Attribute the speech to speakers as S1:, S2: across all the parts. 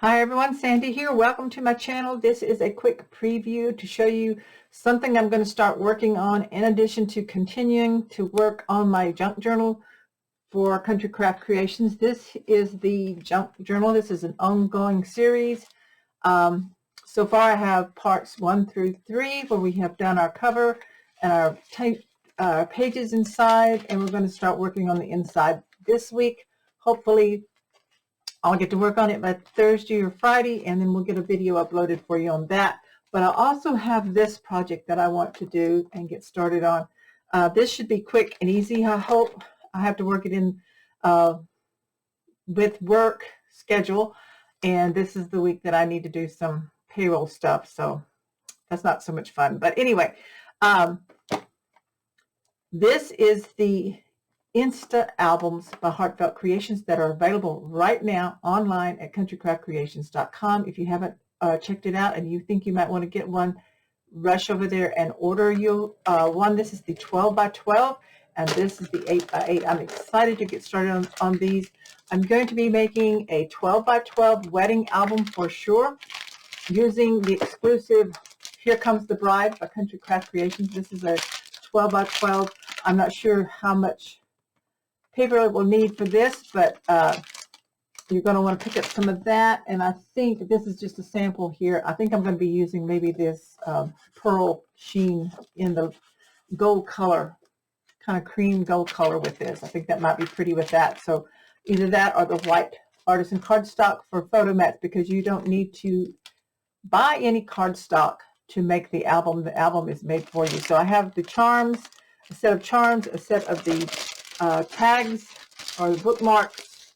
S1: Hi everyone, Sandy here. Welcome to my channel. This is a quick preview to show you something I'm going to start working on in addition to continuing to work on my junk journal for Country Craft Creations. This is the junk journal. This is an ongoing series. So far I have parts 1 through 3 where we have done our cover and our pages inside, and we're going to start working on the inside this week. Hopefully I'll get to work on it by Thursday or Friday, and then we'll get a video uploaded for you on that. But I also have this project that I want to do and get started on. This should be quick and easy, I hope. I have to work it in with work schedule, and this is the week that I need to do some payroll stuff, so that's not so much fun. But anyway, this is the Insta-Albums by Heartfelt Creations that are available right now online at countrycraftcreations.com. If you haven't checked it out and you think you might want to get one, rush over there and order you one. This is the 12 by 12 and this is the 8 by 8. I'm excited to get started on these. I'm going to be making a 12 by 12 wedding album for sure, using the exclusive Here Comes the Bride by Country Craft Creations. This is a 12 by 12. I'm not sure how much paper it will need for this, but you're going to want to pick up some of that. And I think this is just a sample here. I think I'm going to be using maybe this pearl sheen in the gold color, kind of cream gold color with this. I think that might be pretty with that. So either that or the white artisan cardstock for photo mats, because you don't need to buy any cardstock to make the album. The album is made for you. So I have the charms, a set of charms, a set of the tags or the bookmarks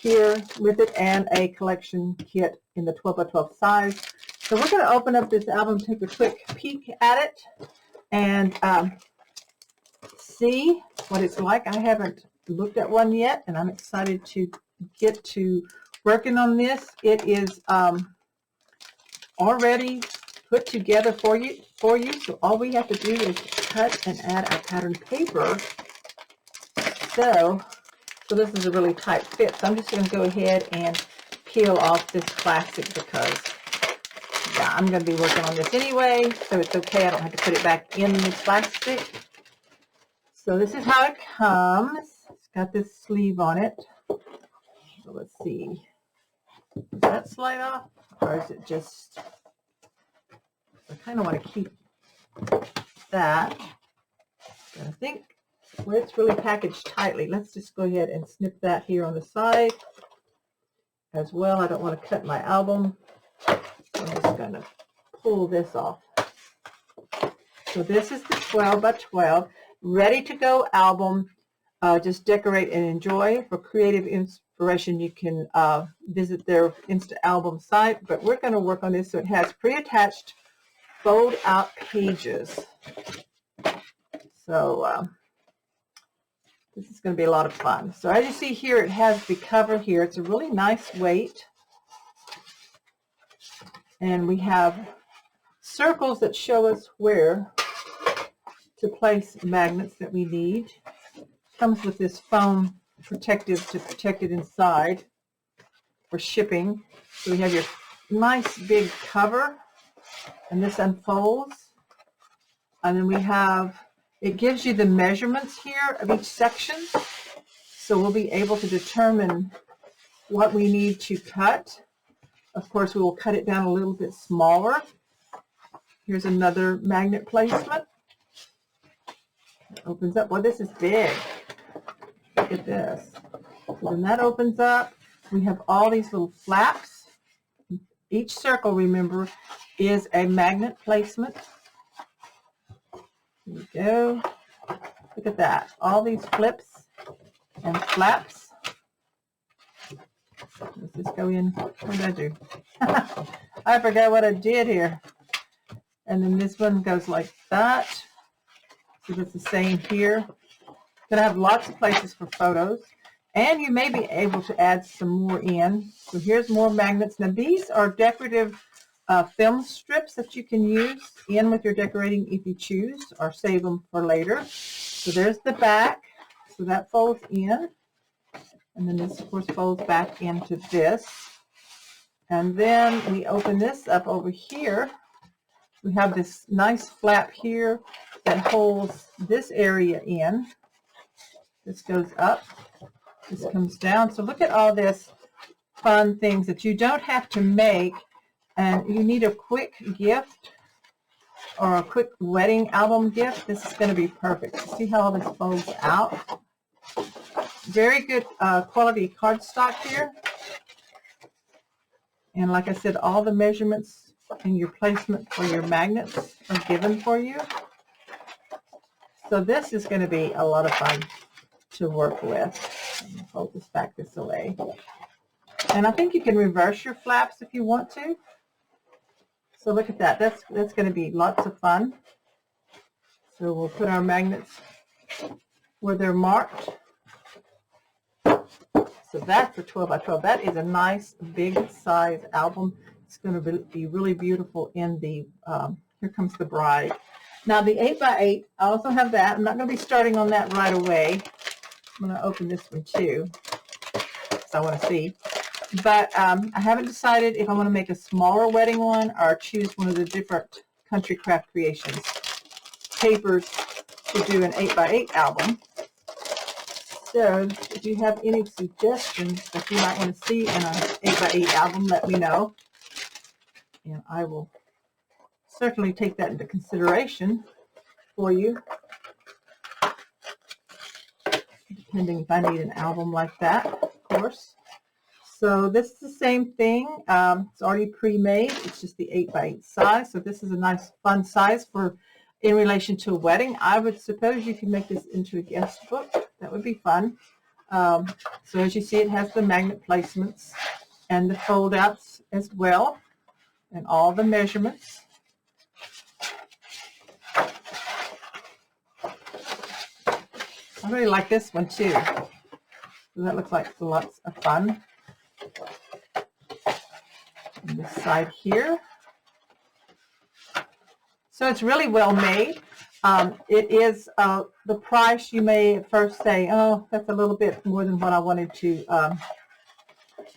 S1: here with it, and a collection kit in the 12 by 12 size. So we're going to open up this album, take a quick peek at it, and see what it's like. I haven't looked at one yet, and I'm excited to get to working on this. It is already put together for you. So all we have to do is cut and add our pattern paper. So this is a really tight fit. So I'm just going to go ahead and peel off this plastic because, yeah, I'm going to be working on this anyway. So it's okay. I don't have to put it back in the plastic. So this is how it comes. It's got this sleeve on it. So let's see. Does that slide off? Or is it just, I kind of want to keep that. I think where it's really packaged tightly, let's just go ahead and snip that here on the side as well. I don't want to cut my album. I'm just going to pull this off. So this is the 12 by 12 ready to go album. Just decorate and enjoy. For creative inspiration, you can visit their Insta-Album site, but we're going to work on this. So it has pre-attached fold out pages. So this is going to be a lot of fun. So as you see here, it has the cover here. It's a really nice weight. And we have circles that show us where to place magnets that we need. Comes with this foam protective to protect it inside for shipping. So we have your nice big cover, and this unfolds. And then we have, it gives you the measurements here of each section, so we'll be able to determine what we need to cut. Of course, we will cut it down a little bit smaller. Here's another magnet placement. It opens up. Well, this is big. Look at this. So then that opens up. We have all these little flaps. Each circle, remember, is a magnet placement. There we go. Look at that. All these flips and flaps. Let's just go in. What did I do? I forgot what I did here. And then this one goes like that. So it's the same here. Going to have lots of places for photos. And you may be able to add some more in. So here's more magnets. Now these are decorative film strips that you can use in with your decorating if you choose, or save them for later. So there's the back. So that folds in. And then this, of course, folds back into this. And then we open this up over here. We have this nice flap here that holds this area in. This goes up. This comes down. So look at all this fun things that you don't have to make, and you need a quick gift or a quick wedding album gift. This is going to be perfect. See how all this folds out? Very good quality cardstock here. And like I said, all the measurements and your placement for your magnets are given for you. So this is going to be a lot of fun to work with. Let me fold this back this away. And I think you can reverse your flaps if you want to. So look at that. That's going to be lots of fun. So we'll put our magnets where they're marked. So that's a 12 by 12. That is a nice big size album. It's going to be really beautiful in the, here comes the bride. Now the 8 by 8, I also have that. I'm not going to be starting on that right away. I'm going to open this one too, because I want to see. But I haven't decided if I want to make a smaller wedding one or choose one of the different Country Craft Creations papers to do an 8 by 8 album. So if you have any suggestions that you might want to see in an 8 by 8 album, let me know. And I will certainly take that into consideration for you, depending if I need an album like that, of course. So this is the same thing. It's already pre-made. It's just the 8 by 8 size. So this is a nice fun size for in relation to a wedding. I would suppose you can make this into a guest book. That would be fun. So as you see, it has the magnet placements and the fold outs as well, and all the measurements. I really like this one too. So that looks like lots of fun. On this side here. So it's really well made. It is the price. You may at first say, oh, that's a little bit more than what I wanted to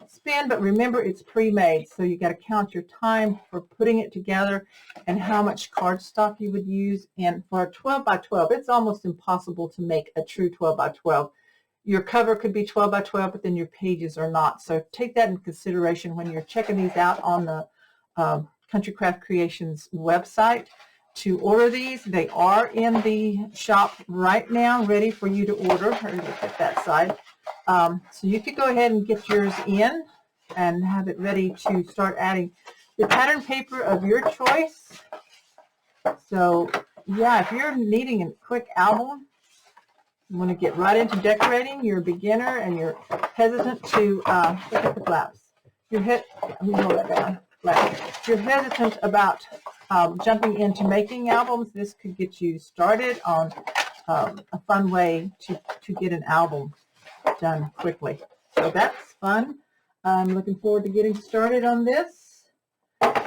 S1: spend, but remember it's pre-made, so you got to count your time for putting it together and how much cardstock you would use. And for a 12 by 12, it's almost impossible to make a true 12 by 12. Your cover could be 12 by 12, but then your pages are not. So take that into consideration when you're checking these out on the Country Craft Creations website. To order these, they are in the shop right now, ready for you to order. Look at that side. So you could go ahead and get yours in and have it ready to start adding the pattern paper of your choice. So yeah, if you're needing a quick album, you want to get right into decorating, you're a beginner and you're hesitant to, look at the flaps. Let me hold that down. If you're hesitant about jumping into making albums, this could get you started on a fun way to get an album done quickly. So that's fun. I'm looking forward to getting started on this.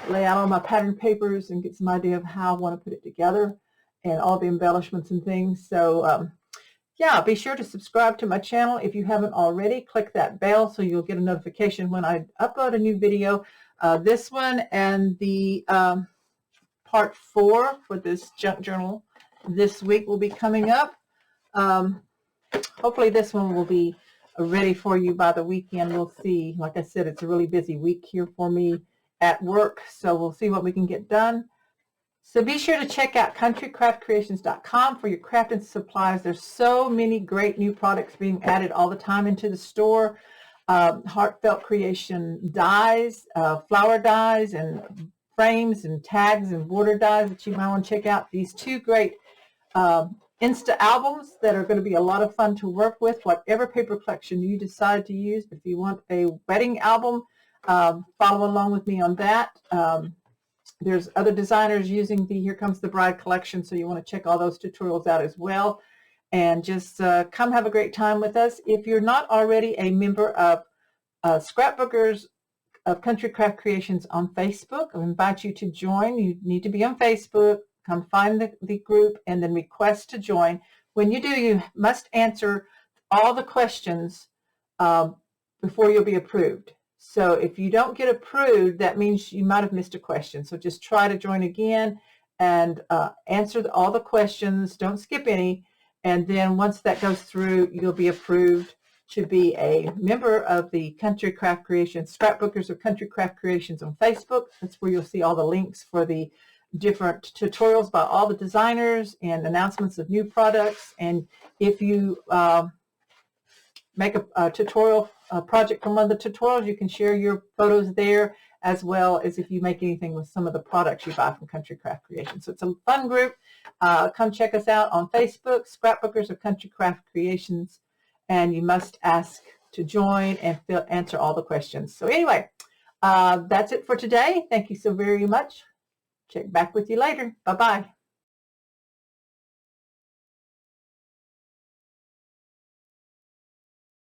S1: Lay out all my pattern papers and get some idea of how I want to put it together and all the embellishments and things. So yeah, be sure to subscribe to my channel if you haven't already. Click that bell so you'll get a notification when I upload a new video. This one and the part 4 for this junk journal this week will be coming up. Hopefully this one will be ready for you by the weekend. We'll see. Like I said, it's a really busy week here for me at work, so we'll see what we can get done. So be sure to check out countrycraftcreations.com for your crafting supplies. There's so many great new products being added all the time into the store. Heartfelt creation dies, flower dies, and frames and tags and border dies that you might want to check out. These 2 great Insta-Albums that are going to be a lot of fun to work with, whatever paper collection you decide to use. If you want a wedding album, follow along with me on that. There's other designers using the Here Comes the Bride collection, so you want to check all those tutorials out as well. And just come have a great time with us. If you're not already a member of Scrapbookers of Country Craft Creations on Facebook, I invite you to join. You need to be on Facebook. Come find the group and then request to join. When you do, you must answer all the questions before you'll be approved. So if you don't get approved, that means you might have missed a question. So just try to join again and answer all the questions. Don't skip any. And then once that goes through, you'll be approved to be a member of the Country Craft Creations, Scrapbookers of Country Craft Creations on Facebook. That's where you'll see all the links for the different tutorials by all the designers and announcements of new products. And if you make a tutorial project from one of the tutorials, you can share your photos there, as well as if you make anything with some of the products you buy from Country Craft Creations. So it's a fun group. Come check us out on Facebook, Scrapbookers of Country Craft Creations, and you must ask to join and answer all the questions. So anyway, that's it for today. Thank you so very much. Check back with you later. Bye-bye.